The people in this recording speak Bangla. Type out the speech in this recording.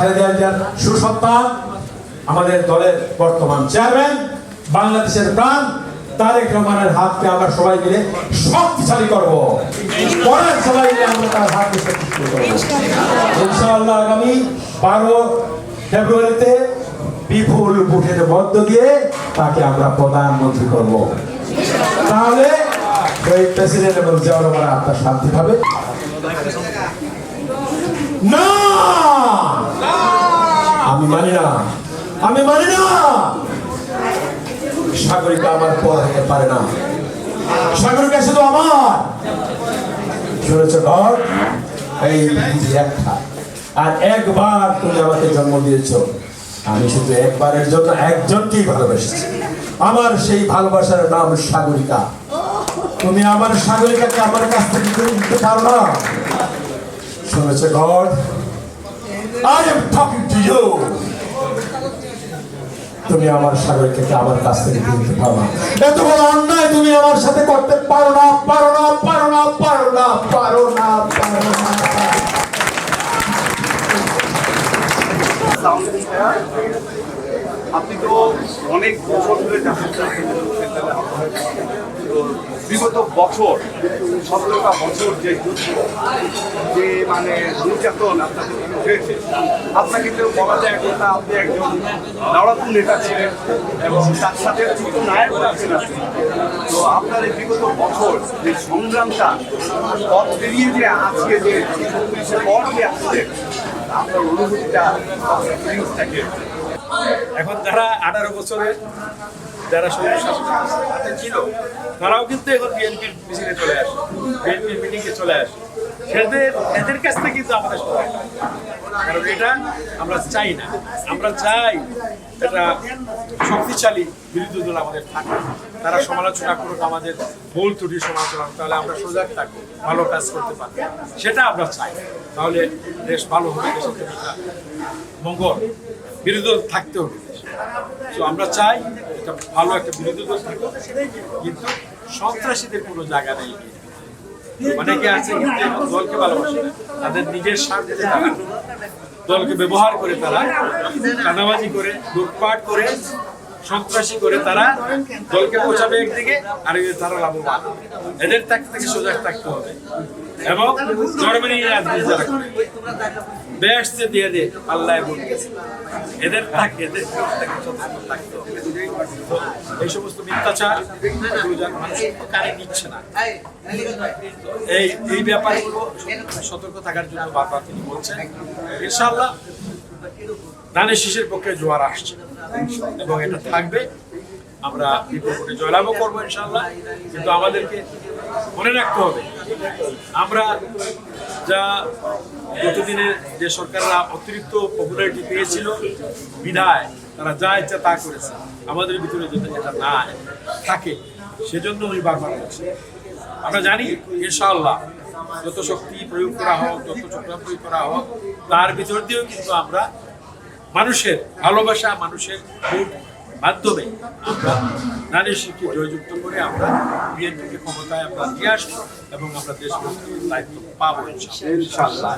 খালেদা জিয়ার সুসন্তান, আমাদের দলের বর্তমান চেয়ারম্যান, বাংলাদেশের প্রাণ তারেক রহমানের হাতকে আমরা সবাই মিলে শক্তিশালী করবো। পরের সবাই মিলে আমরা তার হাতকে শক্তিশালী করবো ইনশাআল্লাহ। আগামী 12 ফেব্রুয়ারিতে বিপুল ভোটের মধ্য দিয়ে তাকে আমরা প্রধানমন্ত্রী করব। তাহলে ওই প্রেসিডেন্ট এবং জিয়াউর রহমানের আত্মা শান্তি পাবে। না, আমি মানি না, আমি মানি না। সাগরিকা আমার পর হতে পারে না। সাগরিকা শুধু আমার। শুনেছ ঘর, এই পৃথিবী একটা, আর একবার তুমি আমাকে জন্ম দিয়েছো। আমি শুধু একবারের জন্য একজনকেই ভালোবেসেছি। আমার সেই ভালোবাসার নাম সাগরিকা। তুমি আমার সাগরিকাকে আমার কাছ থেকে কেড়ে নিতে পারো না। শুনেছ god, I am talking to you. তুমি আমার সাগরিকাকে আমার কাছ থেকে নিতে পারো না। এত বড় অন্যায় তুমি আমার সাথে করতে পারো না, পারো না, পারো না, পারো না, পারো না, পারো না। আপনি তো অনেক বছর ধরে বিগত বছর 17টা বছর যে যুদ্ধ, যে মানে নির্যাতন আপনাদের হয়েছে, আপনাকে তো বলা যায় এখন আপনি একজন লড়াকু নেতা ছিলেন এবং তার সাথে কিছু নায়ক আছেন। তো আপনার এই বিগত বছর যে সংগ্রামটা পথ পেরিয়ে যে আজকে যে 36 পর যে আসছে, আপনার অনুভূতিটা থাকে। এখন যারা 18 বছরে যারা স্বৈর শাসন ছিল, তারাও কিন্তু এখন বিএনপির মিছিলে চলে আসে, বিএনপির মিটিংয়ে চলে আসে। এদের কাছ থেকে কিন্তু আমাদের সবাই, কারণ এটা আমরা চাই না। আমরা চাই একটা শক্তিশালী বিরোধী দল আমাদের থাকে, তারা সমালোচনা করুক, আমাদের ভুল ত্রুটি সমালোচনা, তাহলে আমরা সজাগ থাকবো, ভালো কাজ করতে পারবো, সেটা আমরা চাই। তাহলে দেশ ভালো হবে, দেশের জন্য মঙ্গল। বিরোধী দল থাকতে হবে, তো আমরা চাই এটা ভালো একটা বিরোধী দল থাকবে, কিন্তু সন্ত্রাসীদের কোনো জায়গা নেই। অনেকে আছে কিন্তু দলকে ভালোবাসে না, তাদের নিজের স্বার্থে তারা দলকে ব্যবহার করে, তারা চাঁদাবাজি করে, লুটপাট করে, সন্ত্রাসী করে তারা দলকে পৌঁছাবে একদিকে, আর তারা লাভবান। এদের থেকে সজাগ থাকতে হবে। এবং জর্মানি যারা বেহেশতে দিয়ে দে আল্লাহ বলতেছে, এদের থাকে থাকতে হবে। এই সমস্ত মিথ্যাচার মানুষ কানে নিচ্ছে না। এই ব্যাপারগুলো সতর্ক থাকার জন্য বারবার তিনি বলছেন। ইনশাআল্লাহ ধানের শীষের পক্ষে জোয়ার আসছে এবং এটা থাকবে। আমরা বিপুল জয়লাভও করবো ইনশাআল্লাহ। কিন্তু আমাদেরকে মনে রাখতে হবে, আমরা যা গতদিনে যে সরকাররা অতিরিক্ত পপুলারিটি পেয়েছিল বিধায় তারা যা ইচ্ছা তা করেছে, আমাদের ভিতরে যদি এটা না থাকে, সেজন্য উনি বারবার বলছেন। আমরা জানি ইনশাআল্লাহ যত শক্তি প্রয়োগ করা হোক, যত চক্র প্রয়োগ করা হোক, তার ভিতর দিয়েও কিন্তু আমরা মানুষের ভালোবাসা, মানুষের ভোট মাধ্যমে আমরা নারী শিক্ষা জয়যুক্ত করে আমরা বিএনপিকে ক্ষমতায় আমরা নিয়ে আসবো এবং আমরা দেশ দায়িত্ব পাবো ইনশাআল্লাহ।